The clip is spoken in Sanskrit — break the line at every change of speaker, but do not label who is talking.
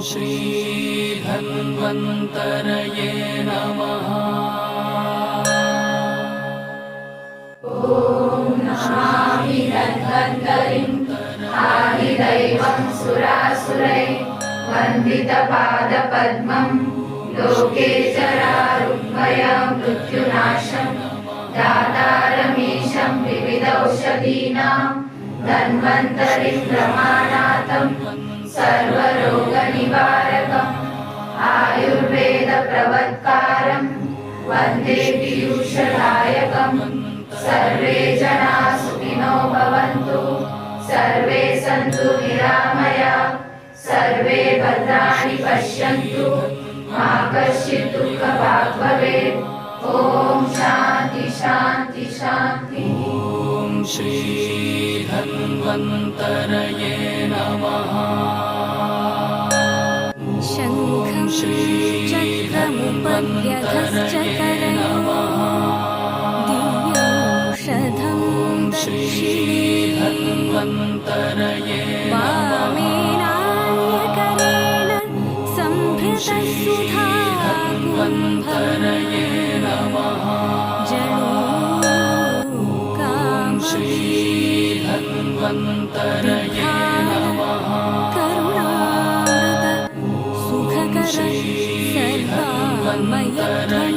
श्रीधन्वन्तरये नमः।
नमामि धन्वन्तरिं आदिदैवं सुरासुरैः वन्दितपादपद्मं लोके चरारुग्मया मृत्युनाशं दातारमीशं विविधौषधीनां धन्वन्तरिं प्रमाणातं सर्वरोगनिवारकम् आयुर्वेदप्रवत्कारं वन्दे पीयूषदायकम्। सर्वे जनाः सुखिनो भवन्तु, सर्वे सन्तु निरामयाः, सर्वे भद्राणि पश्यन्तु, मा कश्चित् दुःखभाग् भवेत्। ॐ शान्ति शान्ति शान्ति।
ॐ श्रीधन्वन्तरये नमः।
शङ्खं चक्रमुपद्यधश्च करयोः दिव्यौषधं
श्रीधन्वन्तरये
वामेनान्यकरेण सम्भृतः सुधाकुम्भं जलोकामं
श्रीधन्वन्तरये नमः।
करुणामृत सुखकर सर्वामयध्वं